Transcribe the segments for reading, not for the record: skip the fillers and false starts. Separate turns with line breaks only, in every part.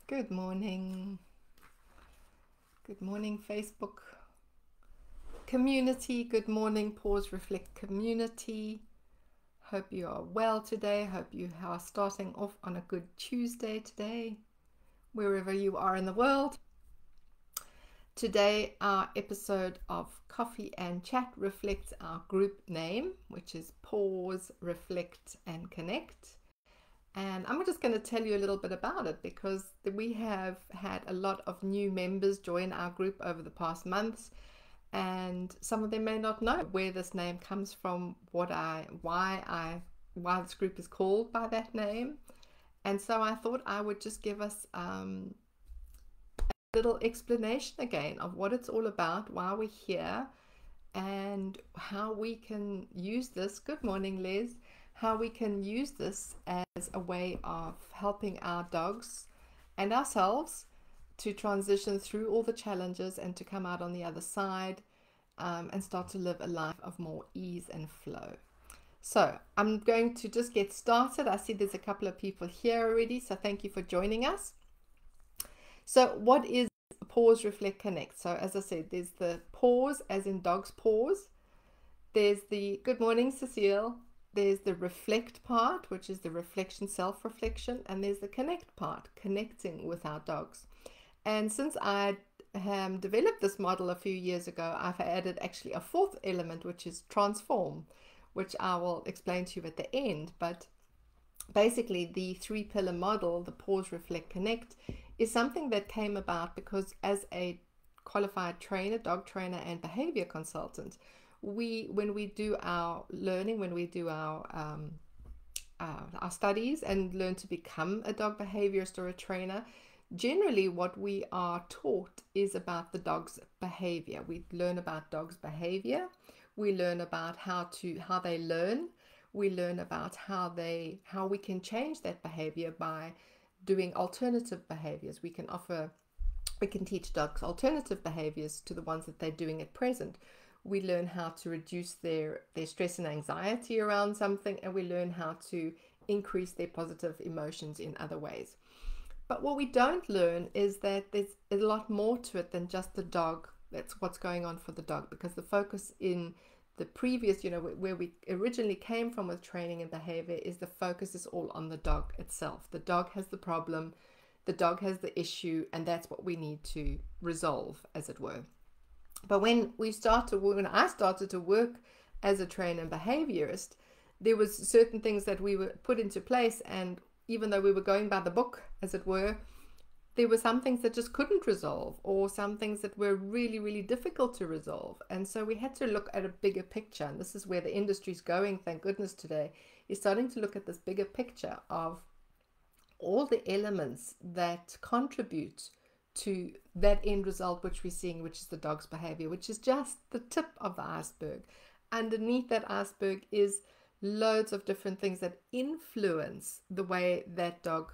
Good morning. Good morning, Facebook community. Good morning, Pause Reflect community. Hope you are well today. Hope you are starting off on a good Tuesday today, wherever you are in the world. Today, our episode of Coffee and Chat reflects our group name, which is Pause, Reflect, and Connect. And I'm just going to tell you a little bit about it because we have had a lot of new members join our group over the past months, and some of them may not know where this name comes from, why this group is called by that name. And so I thought I would just give us a little explanation again of what it's all about, why we're here, and how we can use this. Good morning, Liz. How we can use this as a way of helping our dogs and ourselves to transition through all the challenges and to come out on the other side and start to live a life of more ease and flow. So I'm going to just get started. I see there's a couple of people here already, so thank you for joining us. So what is Pause, Reflect, Connect? So as I said, there's the pause as in dog's paws. There's the good morning, Cecile. There's the reflect part, which is the reflection, self-reflection, and there's the connect part, connecting with our dogs. And since I developed this model a few years ago, I've added actually a fourth element, which is transform, which I will explain to you at the end. But basically, the three-pillar model, the pause, reflect, connect, is something that came about because as a qualified trainer, dog trainer, and behavior consultant, when we do our learning, when we do our studies and learn to become a dog behaviorist or a trainer, generally what we are taught is about the dog's behavior. We learn about dogs' behavior. We learn about how they learn. We learn about how we can change that behavior by doing alternative behaviors. We can teach dogs alternative behaviors to the ones that they're doing at present. We learn how to reduce their stress and anxiety around something, and we learn how to increase their positive emotions in other ways. But what we don't learn is that there's a lot more to it than just the dog. That's what's going on for the dog, because the focus in the previous, where we originally came from with training and behavior, is the focus is all on the dog itself. The dog has the problem, the dog has the issue, and that's what we need to resolve, as it were. But when I started to work as a trainer and behaviorist, there was certain things that we were put into place, and even though we were going by the book, as it were, there were some things that just couldn't resolve, or some things that were really, really difficult to resolve. And so we had to look at a bigger picture, and this is where the industry's going, thank goodness, today, is starting to look at this bigger picture of all the elements that contribute to that end result which we're seeing, which is the dog's behavior, which is just the tip of the iceberg. Underneath that iceberg is loads of different things that influence the way that dog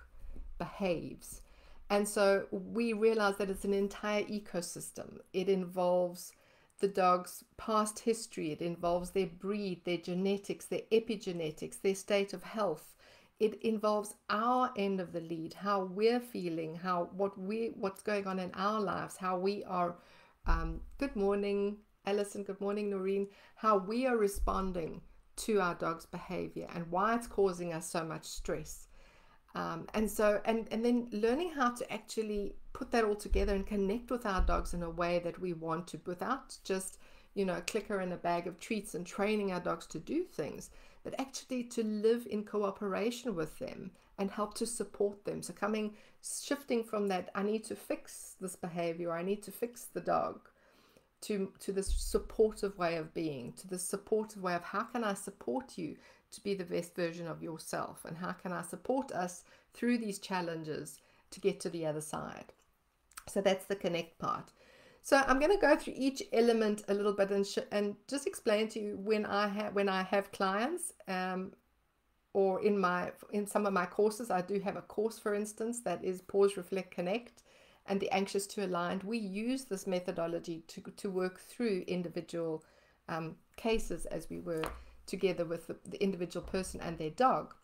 behaves. And so we realize that it's an entire ecosystem. It involves the dog's past history, it involves their breed, their genetics, their epigenetics, their state of health. It involves our end of the lead, how we're feeling, what's going on in our lives, how we are, good morning, Alison, good morning, Noreen, how we are responding to our dog's behavior and why it's causing us so much stress. And then learning how to actually put that all together and connect with our dogs in a way that we want to, without just, a clicker and a bag of treats and training our dogs to do things, but actually to live in cooperation with them and help to support them. So shifting from that, I need to fix this behavior, or I need to fix the dog, to this supportive way of being, to this supportive way of how can I support you to be the best version of yourself, and how can I support us through these challenges to get to the other side. So that's the connect part. So I'm going to go through each element a little bit and just explain to you when I have clients, or in some of my courses. I do have a course, for instance, that is Pause, Reflect, Connect, and the Anxious to Aligned. We use this methodology to work through individual cases, as we were together with the individual person and their dog,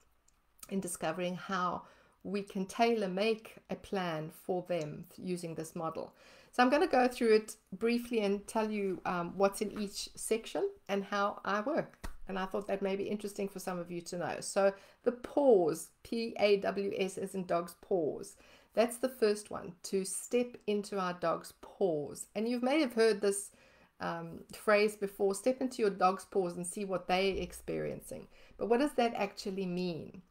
in discovering how we can tailor make a plan for them using this model. So I'm going to go through it briefly and tell you what's in each section and how I work. And I thought that may be interesting for some of you to know. So the pause, P-A-W-S, as in dog's paws. That's the first one, to step into our dog's paws. And you may have heard this phrase before, step into your dog's paws and see what they're experiencing. But what does that actually mean?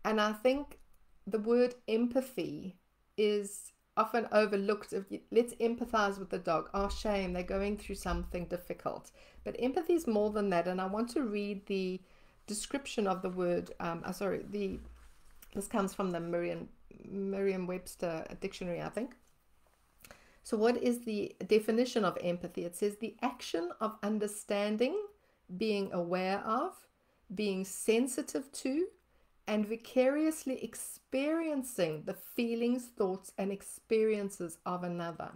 And I think the word empathy is often overlooked. Let's empathize with the dog. Oh, shame, they're going through something difficult. But empathy is more than that. And I want to read the description of the word. This comes from the Merriam-Webster dictionary, I think. So what is the definition of empathy? It says the action of understanding, being aware of, being sensitive to, and vicariously experiencing the feelings, thoughts, and experiences of another.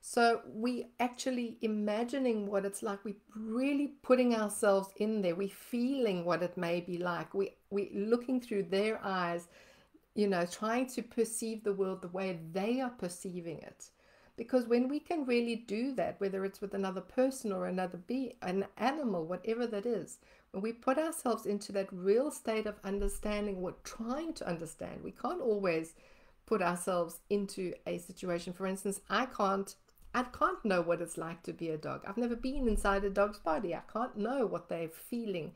So we actually imagining what it's like. We're really putting ourselves in there. We're feeling what it may be like. We're looking through their eyes, you know, trying to perceive the world the way they are perceiving it. Because when we can really do that, whether it's with another person or another an animal, whatever that is, when we put ourselves into that real state of understanding, we're trying to understand. We can't always put ourselves into a situation. For instance, I can't know what it's like to be a dog. I've never been inside a dog's body. I can't know what they're feeling,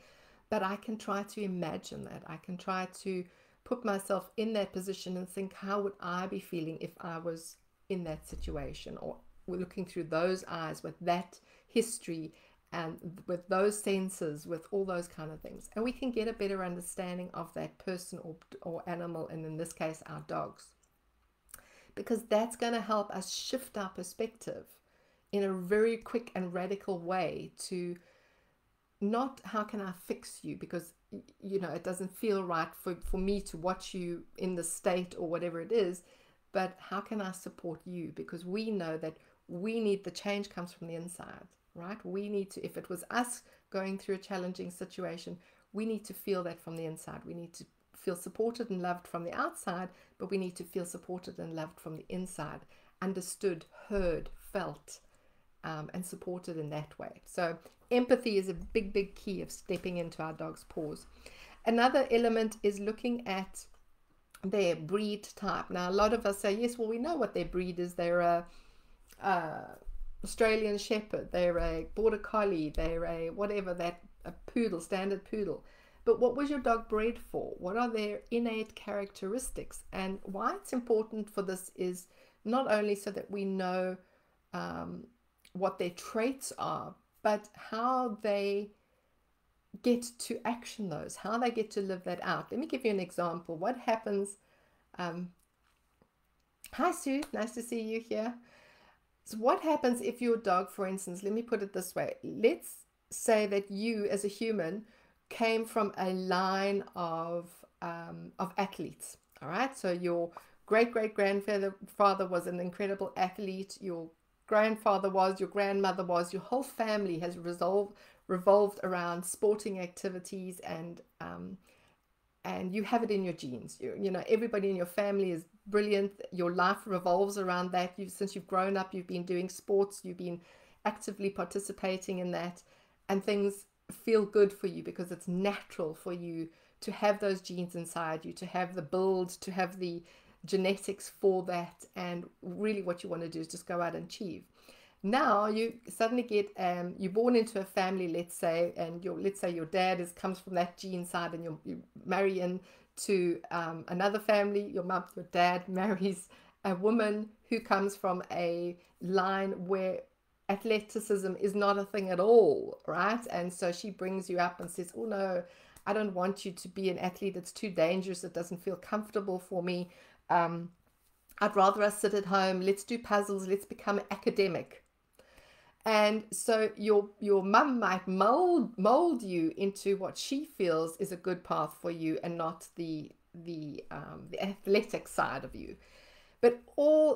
but I can try to imagine that. I can try to put myself in that position and think, how would I be feeling if I was in that situation, or looking through those eyes with that history and with those senses, with all those kind of things. And we can get a better understanding of that person or animal, and in this case, our dogs. Because that's going to help us shift our perspective in a very quick and radical way to not how can I fix you, because you know it doesn't feel right for me to watch you in the state or whatever it is, but how can I support you? Because we know that we need, the change comes from the inside, right? We need to, if it was us going through a challenging situation, we need to feel that from the inside. We need to feel supported and loved from the outside, but we need to feel supported and loved from the inside, understood, heard, felt, and supported in that way. So empathy is a big, big key of stepping into our dog's paws. Another element is looking at their breed type. Now, a lot of us say, yes, well, we know what their breed is. They're a Australian Shepherd, they're a Border Collie, they're a whatever, a poodle, standard poodle. But what was your dog bred for? What are their innate characteristics? And why it's important for this is not only so that we know what their traits are, but how they get to action those, how they get to live that out. Let me give you an example. What happens? Hi Sue, nice to see you here. So what happens if your dog, for instance, let me put it this way. Let's say that you as a human came from a line of athletes. All right, so your great-great-grandfather was an incredible athlete. Your grandfather was, your grandmother was, your whole family has revolved around sporting activities, and you have it in your genes. You know, everybody in your family is brilliant. Your life revolves around that. Since you've grown up, you've been doing sports, you've been actively participating in that, and things feel good for you because it's natural for you to have those genes inside you, to have the build, to have the genetics for that, and really what you want to do is just go out and achieve. Now you suddenly get you're born into a family, let's say, and let's say your dad comes from that gene side, and you marry into another family. Your dad marries a woman who comes from a line where athleticism is not a thing at all, right? And so she brings you up and says, oh no, I don't want you to be an athlete. It's too dangerous. It doesn't feel comfortable for me. I'd rather us sit at home. Let's do puzzles. Let's become academic. And so your mum might mold you into what she feels is a good path for you, and not the athletic side of you. But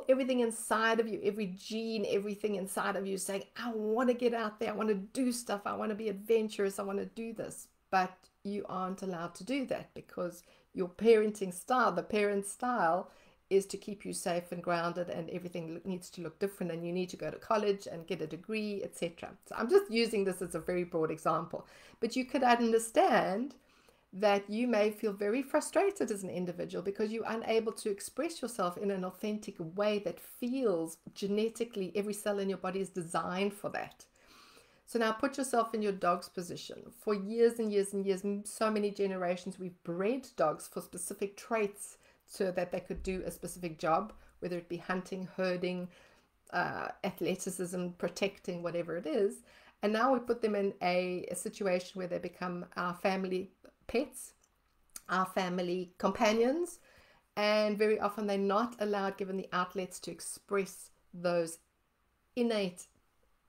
everything inside of you, every gene, everything inside of you is saying, I want to get out there. I want to do stuff. I want to be adventurous. I want to do this. But you aren't allowed to do that, because your parenting style, the parent style, is to keep you safe and grounded, and everything needs to look different, and you need to go to college and get a degree, etc. So I'm just using this as a very broad example, but you could understand that you may feel very frustrated as an individual because you're unable to express yourself in an authentic way that feels genetically, every cell in your body is designed for that. So now put yourself in your dog's position. For years and years and years, so many generations, we've bred dogs for specific traits so that they could do a specific job, whether it be hunting, herding, athleticism, protecting, whatever it is. And now we put them in a situation where they become our family pets, our family companions, and very often they're not allowed, given the outlets, to express those innate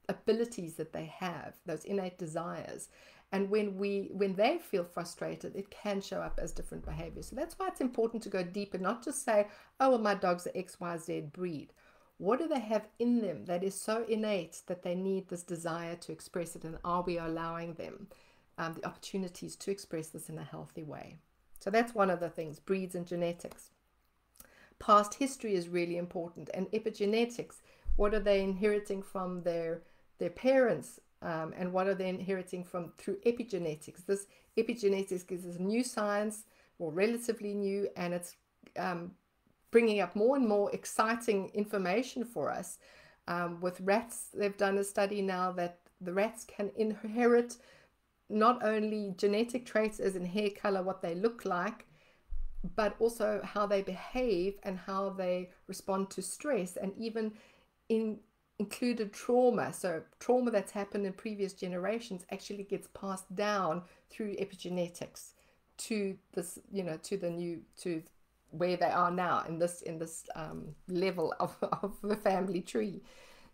abilities that they have, those innate desires. And when they feel frustrated, it can show up as different behaviors. So that's why it's important to go deep and not just say, oh, well, my dog's an XYZ breed. What do they have in them that is so innate that they need this desire to express it? And are we allowing them the opportunities to express this in a healthy way? So that's one of the things, breeds and genetics. Past history is really important. And epigenetics, what are they inheriting from their parents, and what are they inheriting from through epigenetics? This epigenetics is a new science, or relatively new, and it's bringing up more and more exciting information for us. With rats, they've done a study now that the rats can inherit not only genetic traits as in hair color, what they look like, but also how they behave and how they respond to stress, and even included trauma. So trauma that's happened in previous generations actually gets passed down through epigenetics to this, to where they are now in this level of the family tree.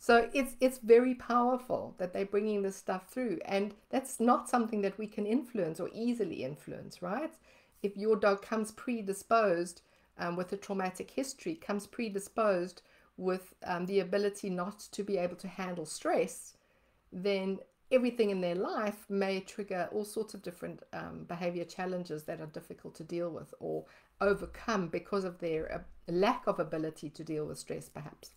So it's very powerful that they're bringing this stuff through, and that's not something that we can influence or easily influence, right? If your dog comes predisposed with a traumatic history, comes predisposed with the ability not to be able to handle stress, then everything in their life may trigger all sorts of different behavior challenges that are difficult to deal with or overcome because of their lack of ability to deal with stress, perhaps.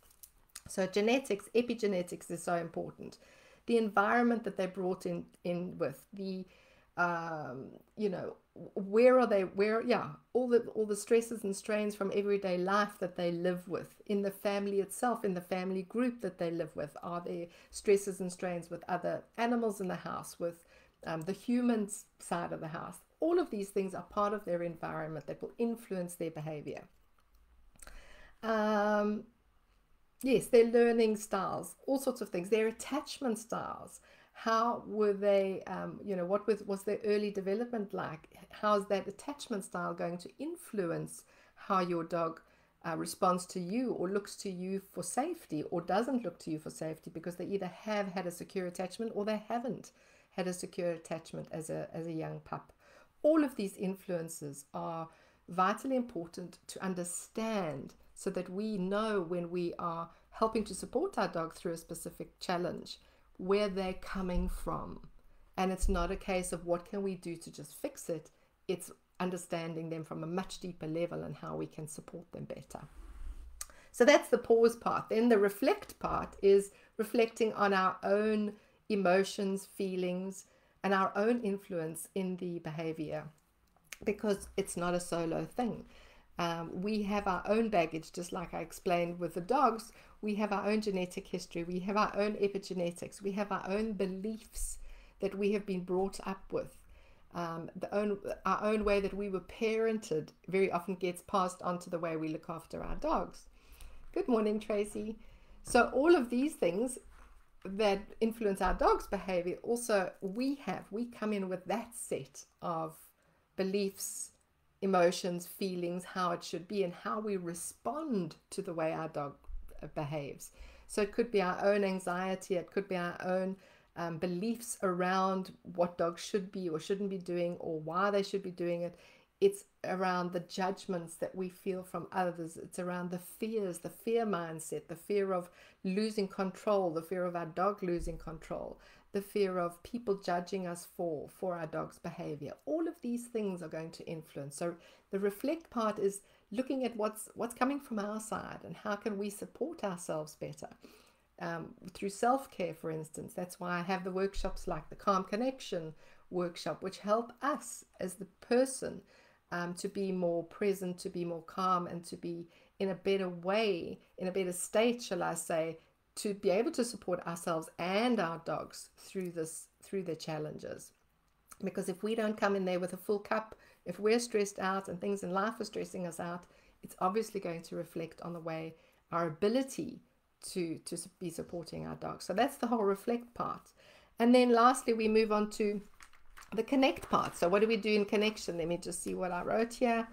So genetics, epigenetics is so important. The environment that they brought in with, the where are they, all the stresses and strains from everyday life that they live with, in the family itself, in the family group that they live with. Are there stresses and strains with other animals in the house, with the human side of the house? All of these things are part of their environment that will influence their behavior. Yes, their learning styles, all sorts of things, their attachment styles. How were they, what was their early development like? How's that attachment style going to influence how your dog responds to you or looks to you for safety, or doesn't look to you for safety because they either have had a secure attachment or they haven't had a secure attachment as a young pup? All of these influences are vitally important to understand, so that we know when we are helping to support our dog through a specific challenge, where they're coming from. And it's not a case of what can we do to just fix it. It's understanding them from a much deeper level and how we can support them better. So that's the pause part. Then the reflect part is reflecting on our own emotions, feelings, and our own influence in the behavior, because it's not a solo thing. We have our own baggage, just like I explained with the dogs. We have our own genetic history. We have our own epigenetics. We have our own beliefs that we have been brought up with. Our own way that we were parented very often gets passed on to the way we look after our dogs. Good morning, Tracy. So all of these things that influence our dog's behavior, also we come in with that set of beliefs, emotions, feelings, how it should be, and how we respond to the way our dog behaves. So it could be our own anxiety, it could be our own beliefs around what dogs should be or shouldn't be doing, or why they should be doing it. It's around the judgments that we feel from others. It's around the fears, the fear mindset, the fear of losing control, the fear of our dog losing control, the fear of people judging us for our dog's behavior. All of these things are going to influence. So the reflect part is looking at what's coming from our side and how can we support ourselves better. Through self-care, for instance. That's why I have the workshops like the Calm Connection workshop, which help us as the person to be more present, to be more calm, and to be in a better way, in a better state, shall I say, to be able to support ourselves and our dogs through their challenges. Because if we don't come in there with a full cup, if we're stressed out and things in life are stressing us out, it's obviously going to reflect on the way our ability to be supporting our dogs. So that's the whole reflect part. And then lastly, we move on to the connect part. So what do we do in connection? Let me just see what I wrote here.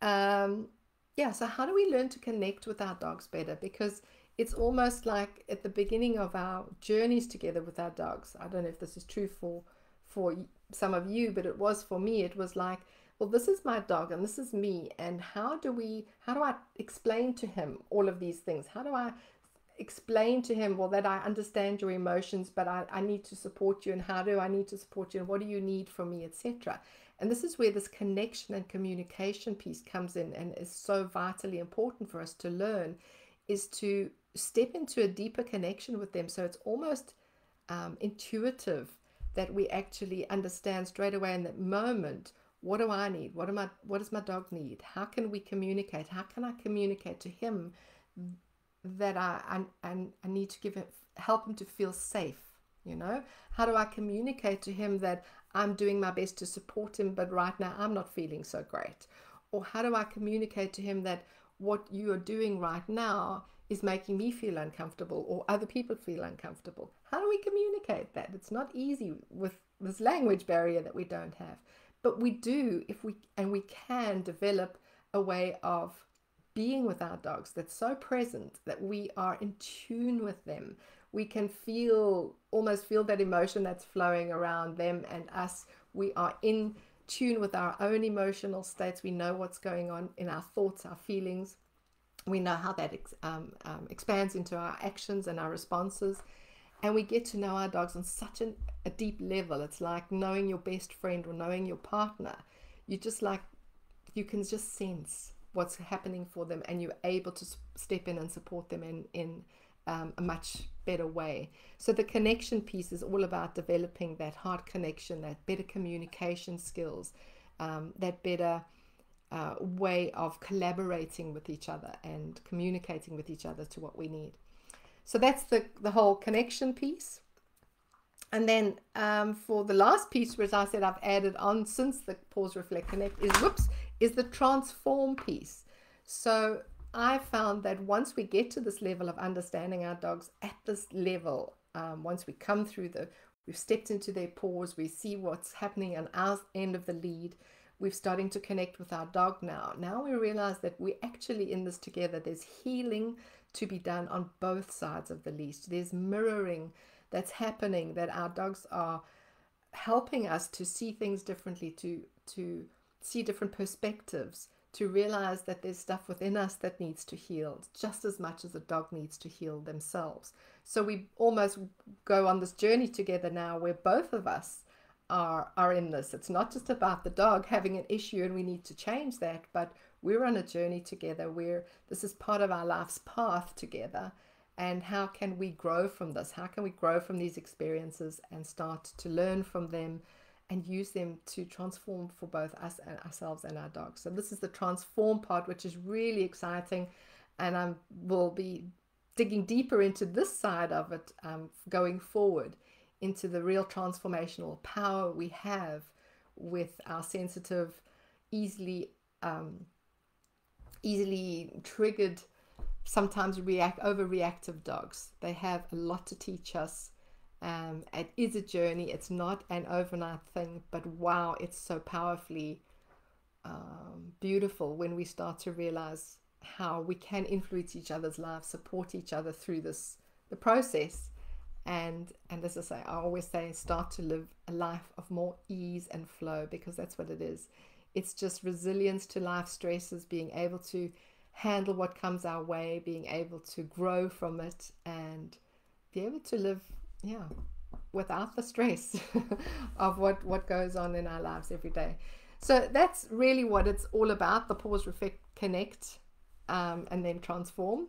So how do we learn to connect with our dogs better? Because it's almost like at the beginning of our journeys together with our dogs. I don't know if this is true for some of you, but it was for me. It was like, well, this is my dog and this is me. And how do I explain to him all of these things? How do I explain to him, well, that I understand your emotions, but I need to support you, and how do I need to support you, and what do you need from me, etc. And this is where this connection and communication piece comes in and is so vitally important for us to learn, is to step into a deeper connection with them. So it's almost intuitive, that we actually understand straight away in that moment, what do I need? What does my dog need? How can we communicate? How can I communicate to him that I need to help him to feel safe? How do I communicate to him that I'm doing my best to support him, but right now I'm not feeling so great? Or how do I communicate to him that what you are doing right now is making me feel uncomfortable, or other people feel uncomfortable? How do we communicate that? It's not easy with this language barrier that we don't have, but we do, we can develop a way of being with our dogs that's so present that we are in tune with them. We can almost feel that emotion that's flowing around them and us. We are in tune with our own emotional states. We know what's going on in our thoughts, our feelings. We know how that expands into our actions and our responses. And we get to know our dogs on such a deep level. It's like knowing your best friend or knowing your partner. You can just sense what's happening for them, and you're able to step in and support them in a much better way. So the connection piece is all about developing that heart connection, that better communication skills, that better way of collaborating with each other and communicating with each other to what we need. So that's the whole connection piece. And then for the last piece, which I said I've added on since the Pause, Reflect, Connect, is the transform piece. So I found that once we get to this level of understanding our dogs at this level, once we come through we've stepped into their paws, we see what's happening on our end of the lead, we're starting to connect with our dog now. Now we realize that we're actually in this together. There's healing to be done on both sides of the leash. There's mirroring that's happening, that our dogs are helping us to see things differently, to see different perspectives, to realize that there's stuff within us that needs to heal just as much as the dog needs to heal themselves. So we almost go on this journey together now where both of us are in this. It's not just about the dog having an issue and we need to change that, but we're on a journey together where this is part of our life's path together. And how can we grow from this? How can we grow from these experiences and start to learn from them and use them to transform for both us and ourselves and our dogs? So this is the transform part, which is really exciting. And I will be digging deeper into this side of it going forward, into the real transformational power we have with our sensitive, easily triggered, sometimes overreactive dogs. They have a lot to teach us. It is a journey. It's not an overnight thing, but wow, it's so powerfully beautiful when we start to realize how we can influence each other's lives, support each other through the process. And as I say, I always say, start to live a life of more ease and flow, because that's what it is. It's just resilience to life stresses, being able to handle what comes our way, being able to grow from it, and be able to live without the stress of what goes on in our lives every day. So that's really what it's all about, the pause, reflect, connect, and then transform.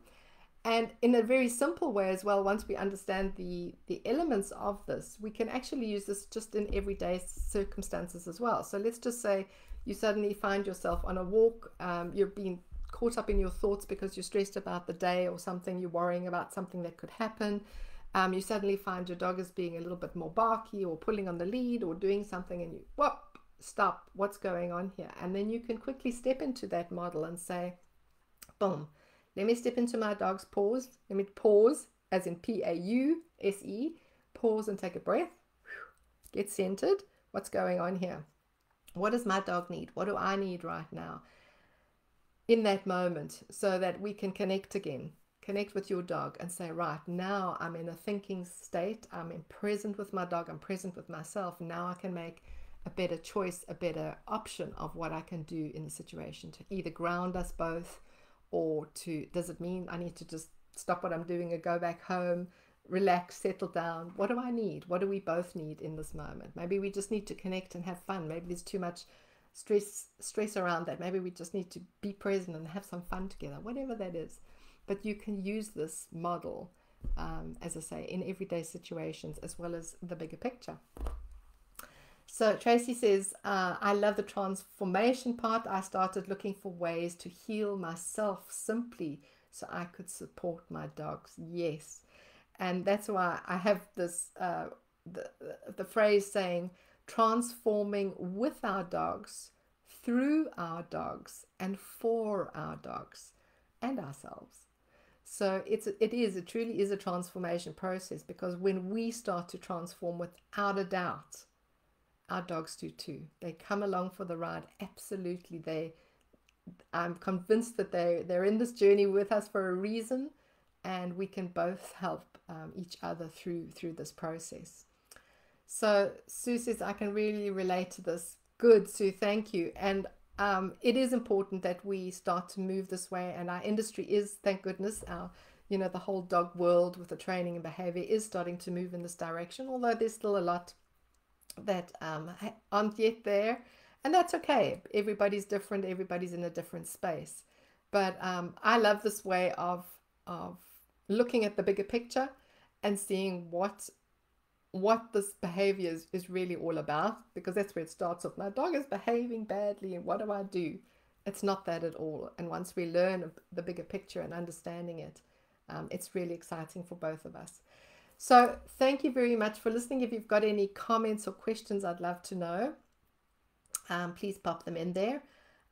And in a very simple way as well, once we understand the elements of this, we can actually use this just in everyday circumstances as well. So let's just say you suddenly find yourself on a walk, you're being caught up in your thoughts because you're stressed about the day or something, you're worrying about something that could happen. You suddenly find your dog is being a little bit more barky or pulling on the lead or doing something, and you, whoop, stop, what's going on here? And then you can quickly step into that model and say, boom, let me step into my dog's pause. Let me pause, as in P-A-U-S-E, pause and take a breath. Get centered. What's going on here? What does my dog need? What do I need right now in that moment, so that we can connect again? Connect with your dog and say, right, now I'm in a thinking state. I'm present with my dog. I'm present with myself. Now I can make a better choice, a better option of what I can do in the situation to either ground us both, or to, does it mean I need to just stop what I'm doing and go back home, relax, settle down? What do I need? What do we both need in this moment? Maybe we just need to connect and have fun. Maybe there's too much stress around that. Maybe we just need to be present and have some fun together, whatever that is. But you can use this model, as I say, in everyday situations as well as the bigger picture. So Tracy says, I love the transformation part. I started looking for ways to heal myself simply so I could support my dogs. Yes. And that's why I have this, the phrase saying, transforming with our dogs, through our dogs, and for our dogs and ourselves. So it truly is a transformation process, because when we start to transform, without a doubt, our dogs do too. They come along for the ride. Absolutely. I'm convinced that they're in this journey with us for a reason, and we can both help each other through this process. So Sue says, I can really relate to this. Good, Sue, thank you. And it is important that we start to move this way, and our industry is, thank goodness, the whole dog world with the training and behavior is starting to move in this direction, although there's still a lot that aren't yet there, and that's okay. Everybody's different, everybody's in a different space, but I love this way of looking at the bigger picture and seeing what this behavior is really all about, because that's where it starts off. My dog is behaving badly, and what do I do? It's not that at all. And once we learn the bigger picture and understanding it, it's really exciting for both of us. So thank you very much for listening. If you've got any comments or questions, I'd love to know. Please pop them in there.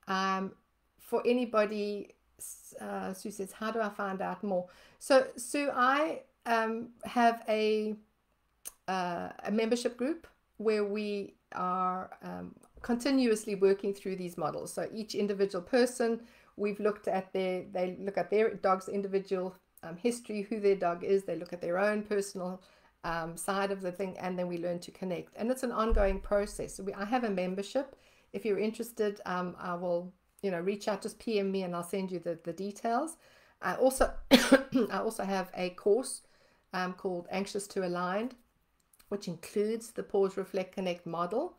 For anybody, Sue says, how do I find out more? So Sue, I have a membership group where we are continuously working through these models. So each individual person, we've looked at they look at their dog's individual history, who their dog is, they look at their own personal side of the thing, and then we learn to connect. And it's an ongoing process. So I have a membership. If you're interested, I will reach out, just PM me and I'll send you the details. I also have a course called Anxious to Aligned, which includes the Pause, Reflect, Connect model.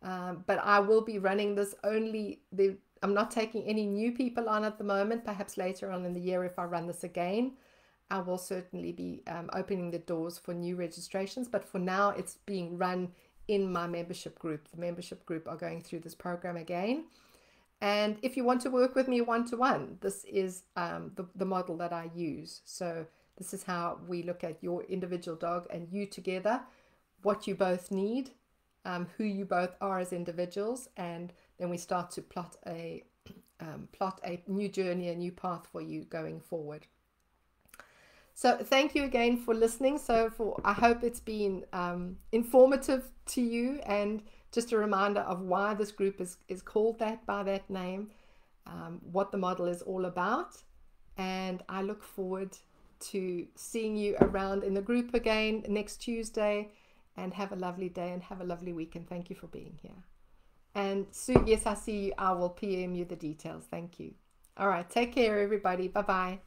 But I will be running this I'm not taking any new people on at the moment. Perhaps later on in the year, if I run this again, I will certainly be opening the doors for new registrations. But for now, it's being run in my membership group. The membership group are going through this program again. And if you want to work with me one-to-one, this is the model that I use. So this is how we look at your individual dog and you together, what you both need, who you both are as individuals, and then we start to plot a new journey, a new path for you going forward. So thank you again for listening. I hope it's been informative to you, and just a reminder of why this group is called that, by that name, what the model is all about. And I look forward to seeing you around in the group again next Tuesday. And have a lovely day and have a lovely week, and thank you for being here. And Sue, yes, I see you. I will PM you the details. Thank you. All right, take care, everybody. Bye-bye.